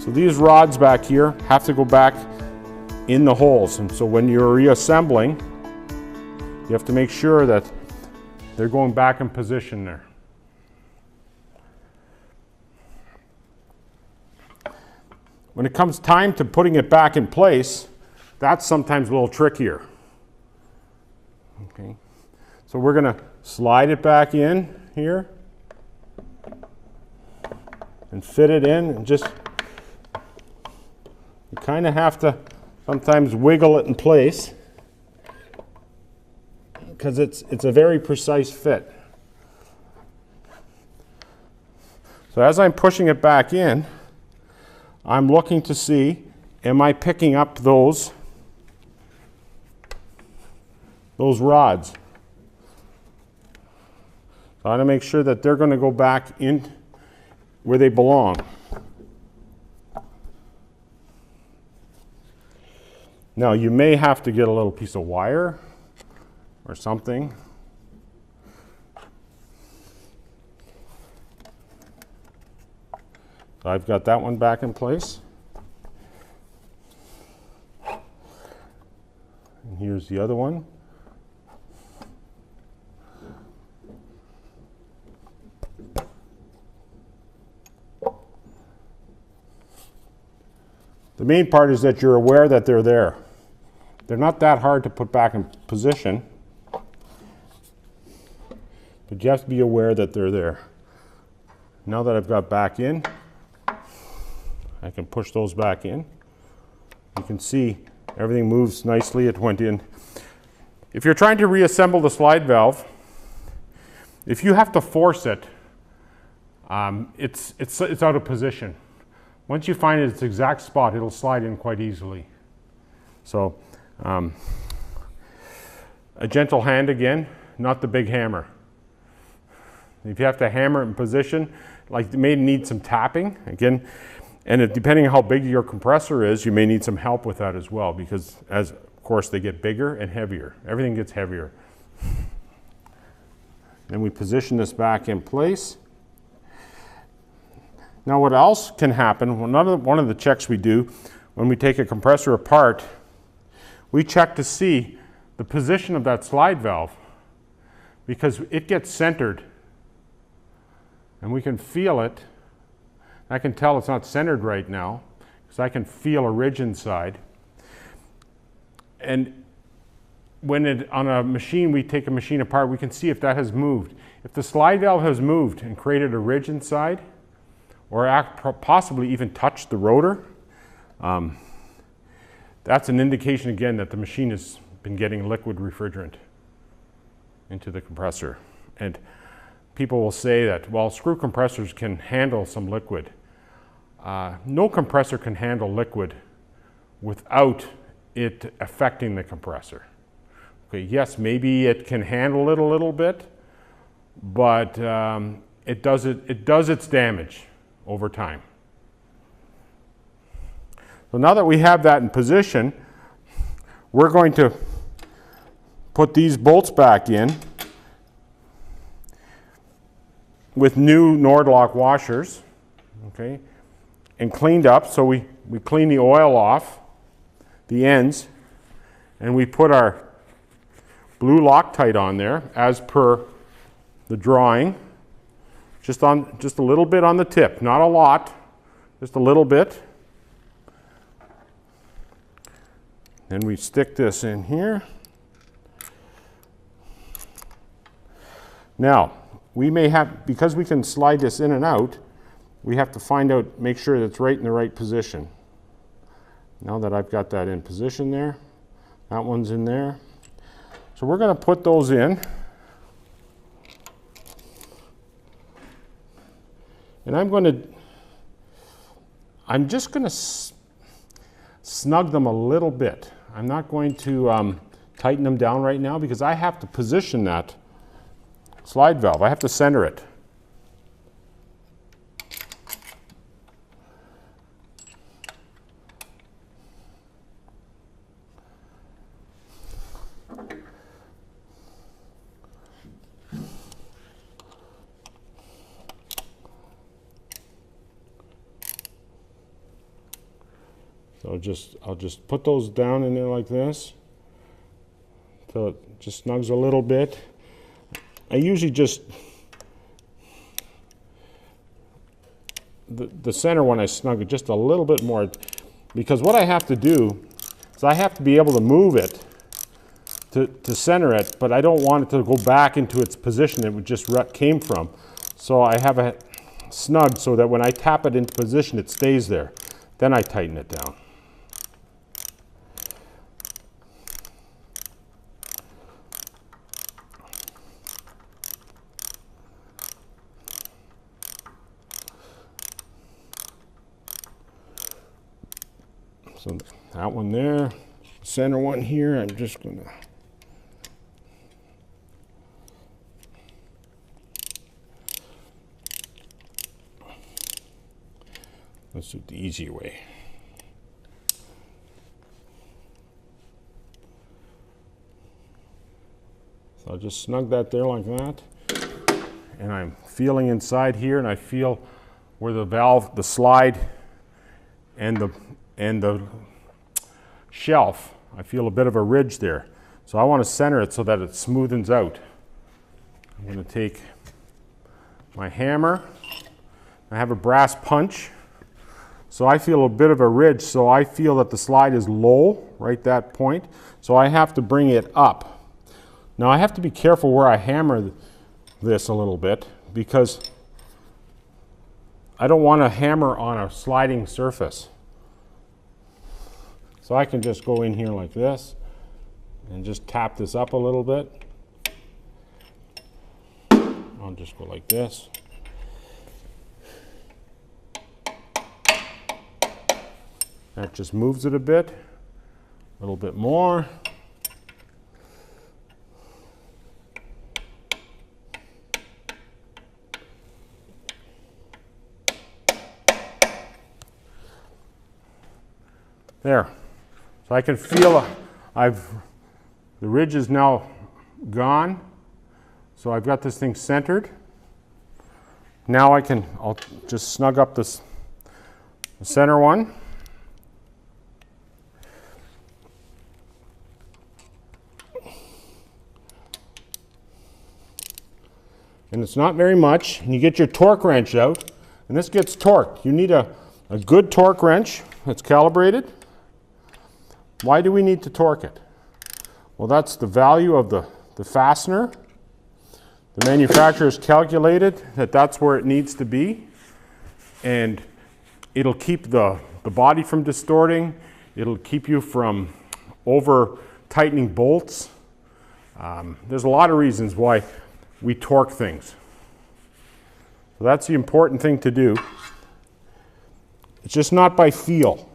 So these rods back here have to go back in the holes. And so when you're reassembling, you have to make sure that they're going back in position there. When it comes time to putting it back in place, that's sometimes a little trickier. Okay. So we're going to slide it back in here and fit it in, and just you kind of have to sometimes wiggle it in place because it's a very precise fit. So as I'm pushing it back in, I'm looking to see, am I picking up those rods? So I want to make sure that they're going to go back in where they belong. Now you may have to get a little piece of wire or something. So I've got that one back in place. And here's the other one. The main part is that you're aware that they're there. They're not that hard to put back in position, but you have to be aware that they're there. Now that I've got back in, I can push those back in. You can see everything moves nicely. It went in. If you're trying to reassemble the slide valve, if you have to force it, it's out of position. Once you find its exact spot, it'll slide in quite easily. So a gentle hand again, not the big hammer. If you have to hammer it in position, like you may need some tapping again, and depending on how big your compressor is, you may need some help with that as well, because of course they get bigger and heavier. Everything gets heavier. Then we position this back in place. Now what else can happen, one of the checks we do when we take a compressor apart, we check to see the position of that slide valve, because it gets centered and we can feel it. I can tell it's not centered right now because I can feel a ridge inside. And when on a machine, we take a machine apart, we can see if that has moved. If the slide valve has moved and created a ridge inside, or possibly even touched the rotor, that's an indication again that the machine has been getting liquid refrigerant into the compressor. And people will say that, well, screw compressors can handle some liquid. No compressor can handle liquid without it affecting the compressor. Okay, yes, maybe it can handle it a little bit, but it does its damage over time. So now that we have that in position, we're going to put these bolts back in with new Nordlock washers, okay, and cleaned up. So we clean the oil off the ends, and we put our blue Loctite on there as per the drawing. Just a little bit on the tip, not a lot, just a little bit. Then we stick this in here. Now, we may have, because we can slide this in and out, we have to find out, make sure that it's right in the right position. Now that I've got that in position there, that one's in there. So we're going to put those in. And I'm just going to snug them a little bit. I'm not going to tighten them down right now because I have to position that slide valve. I have to center it. So I'll just put those down in there like this till it just snugs a little bit. I usually just, the center one I snug it just a little bit more, because what I have to do is I have to be able to move it to center it, but I don't want it to go back into its position it just came from. So I have it snug so that when I tap it into position it stays there. Then I tighten it down. So that one there, center one here, I'm just gonna let's do it the easy way. So I'll just snug that there like that. And I'm feeling inside here, and I feel where the valve, the slide, and the shelf, I feel a bit of a ridge there. So I want to center it so that it smoothens out. I'm going to take my hammer. I have a brass punch. So I feel a bit of a ridge, so I feel that the slide is low, right that point. So I have to bring it up. Now I have to be careful where I hammer this a little bit, because I don't want to hammer on a sliding surface. So I can just go in here like this and just tap this up a little bit. I'll just go like this. That just moves it a bit, a little bit more. There. So I can feel the ridge is now gone. So I've got this thing centered. Now I'll just snug up the center one. And it's not very much, and you get your torque wrench out, and this gets torqued. You need a good torque wrench that's calibrated. Why do we need to torque it? Well, that's the value of the fastener. The manufacturer has calculated that that's where it needs to be, and it'll keep the body from distorting. It'll keep you from over tightening bolts. There's a lot of reasons why we torque things. So that's the important thing to do. It's just not by feel.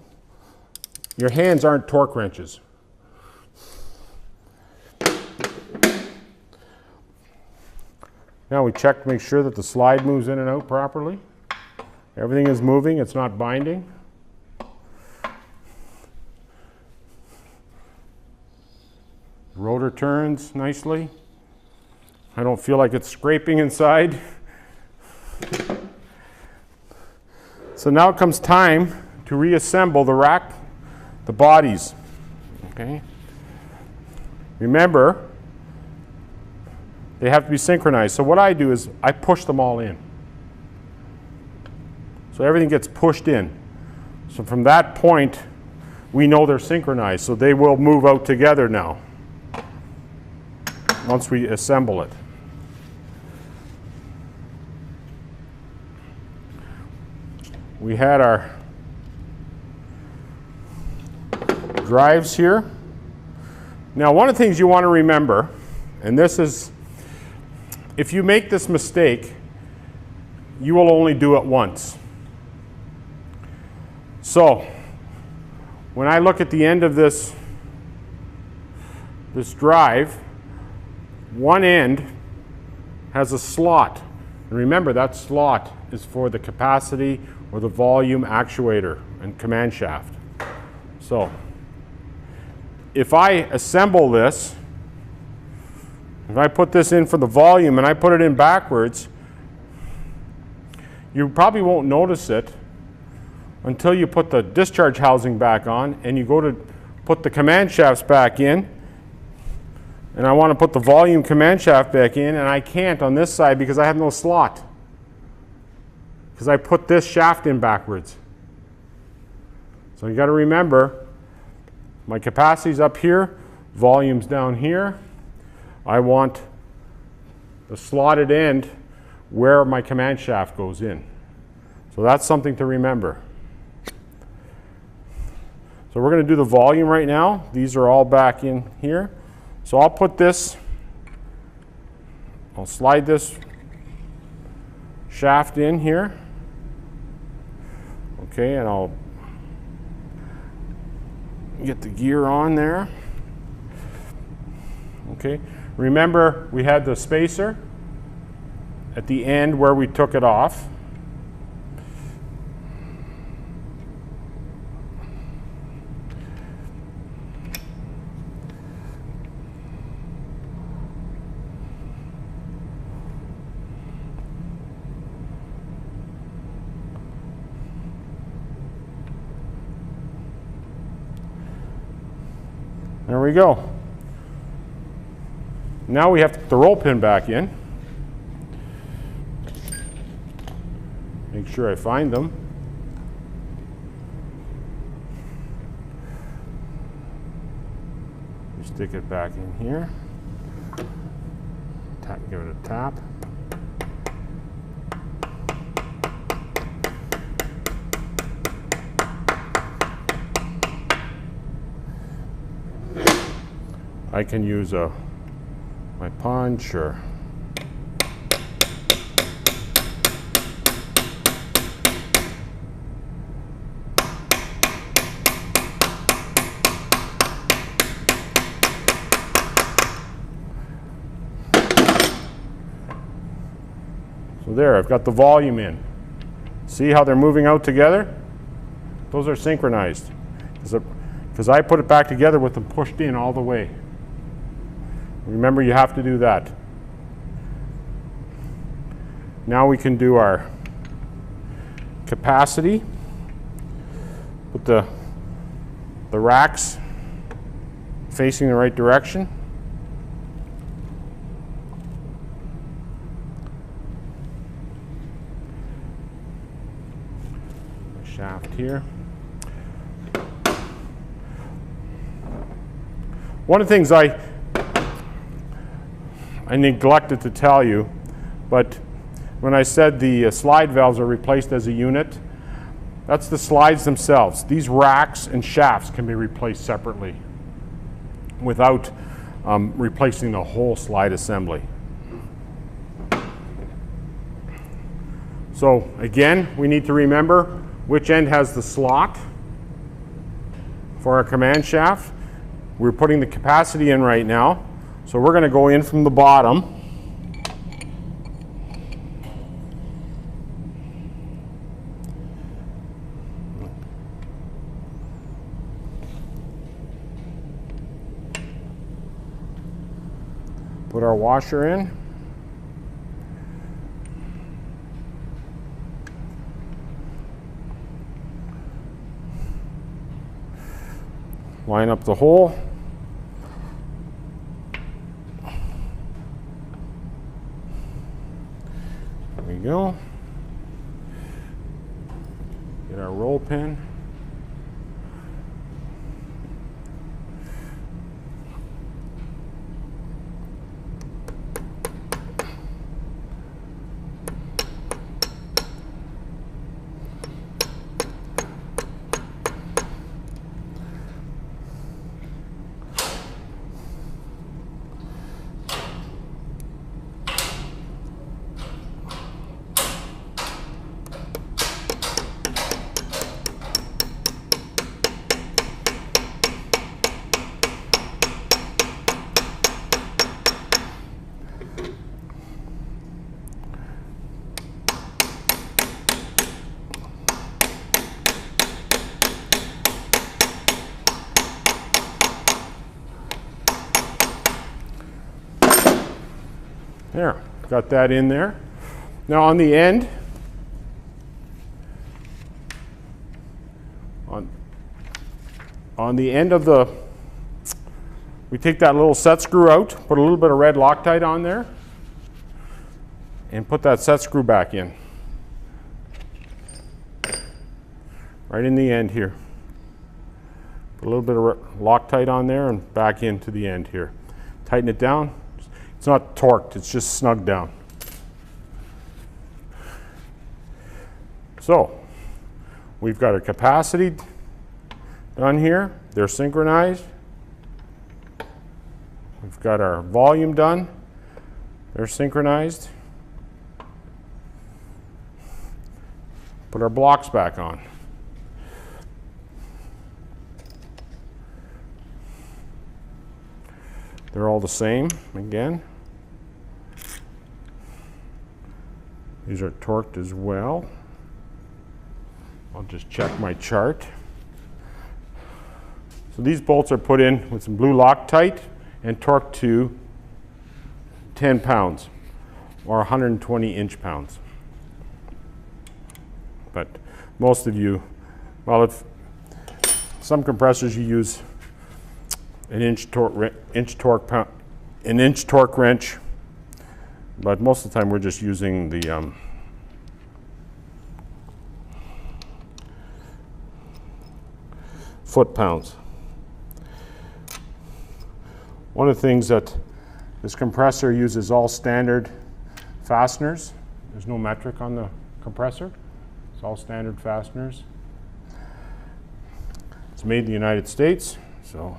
Your hands aren't torque wrenches. Now we check to make sure that the slide moves in and out properly. Everything is moving, it's not binding. The rotor turns nicely. I don't feel like it's scraping inside. So now it comes time to reassemble the rack, the bodies. Okay. Remember, they have to be synchronized. So what I do is I push them all in. So everything gets pushed in. So from that point, we know they're synchronized. So they will move out together now once we assemble it. We had our drives here. Now, one of the things you want to remember, and this is, if you make this mistake, you will only do it once. So, when I look at the end of this drive, one end has a slot. And remember, that slot is for the capacity or the volume actuator and command shaft. So, if I assemble this, if I put this in for the volume and I put it in backwards, you probably won't notice it until you put the discharge housing back on and you go to put the command shafts back in. And I want to put the volume command shaft back in, and I can't on this side because I have no slot. Because I put this shaft in backwards. So you got to remember, my capacity's up here, volume's down here. I want the slotted end where my command shaft goes in. So that's something to remember. So we're going to do the volume right now. These are all back in here. So I'll put this, I'll slide this shaft in here. Okay, and I'll get the gear on there. Okay, remember we had the spacer at the end where we took it off. There we go. Now we have to put the roll pin back in. Make sure I find them. Stick it back in here. Give it a tap. I can use my punch or so there, I've got the volume in. See how they're moving out together? Those are synchronized because I put it back together with them pushed in all the way. Remember, you have to do that. Now we can do our capacity. Put the racks facing the right direction. The shaft here. One of the things I neglected to tell you, but when I said the slide valves are replaced as a unit, that's the slides themselves. These racks and shafts can be replaced separately without replacing the whole slide assembly. So again, we need to remember which end has the slot for our command shaft. We're putting the capacity in right now. So we're going to go in from the bottom. Put our washer in. Line up the hole. There we go. Get our roll pin. There, got that in there. Now on the end, on the end of the, we take that little set screw out, put a little bit of red Loctite on there, and put that set screw back in. Right in the end here. Put a little bit of Loctite on there and back into the end here. Tighten it down. It's not torqued, it's just snugged down. So, we've got our capacity done here. They're synchronized. We've got our volume done. They're synchronized. Put our blocks back on. They're all the same again. These are torqued as well. I'll just check my chart. So these bolts are put in with some blue Loctite and torqued to 10 pounds or 120 inch-pounds. But most of you, well, if some compressors you use an inch torque wrench, but most of the time we're just using the foot-pounds. One of the things that this compressor uses all standard fasteners. There's no metric on the compressor. It's all standard fasteners. It's made in the United States, so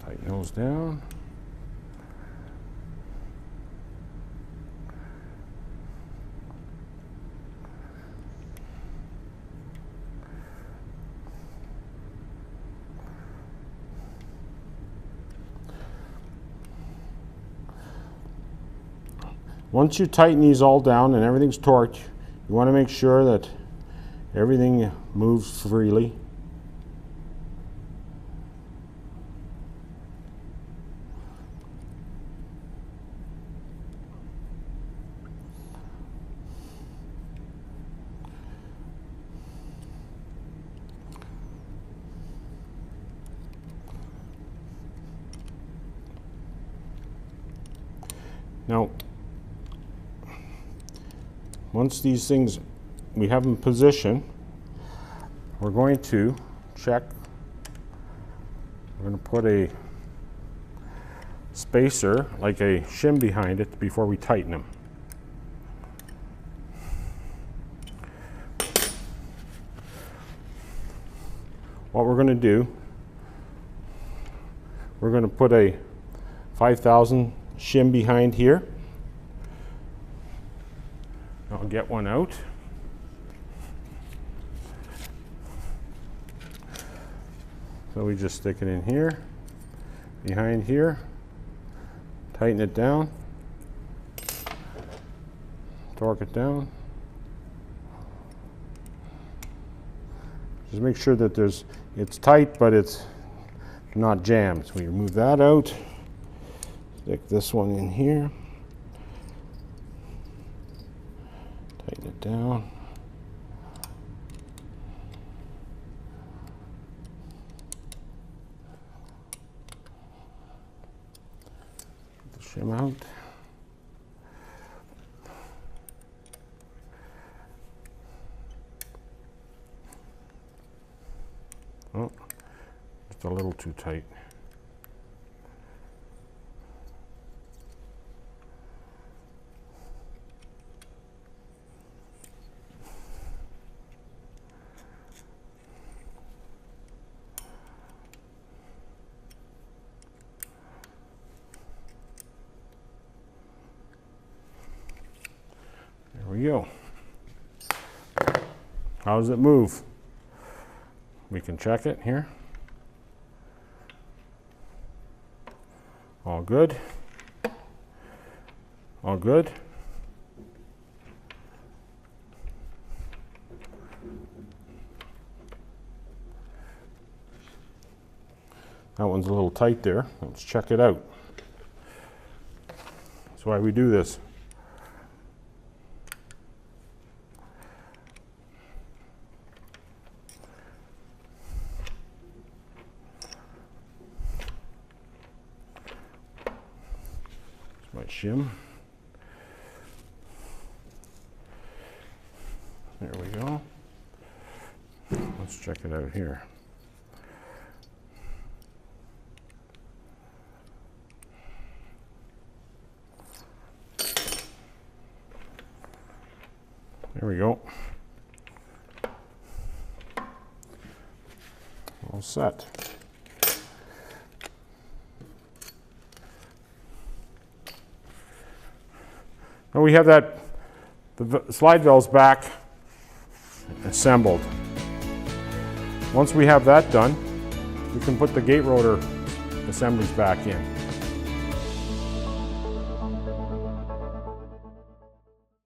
tighten those down. Once you tighten these all down and everything's torqued, you want to make sure that everything moves freely. Now, once these things, we have them in position, we're going to check. We're going to put a spacer, like a shim behind it, before we tighten them. What we're going to do, we're going to put a 5,000 shim behind here. I'll get one out. So we just stick it in here, behind here, tighten it down, torque it down. Just make sure that it's tight, but it's not jammed. So we remove that out, stick this one in here. Tighten it down. Get the shim out. Oh, just a little too tight. There we go. How does it move? We can check it here. All good. All good. That one's a little tight there. Let's check it out. That's why we do this. It's my shim. There we go. Let's check it out here. There we go. All set. Now we have the slide valves back assembled. Once we have that done, we can put the gate rotor assemblies back in.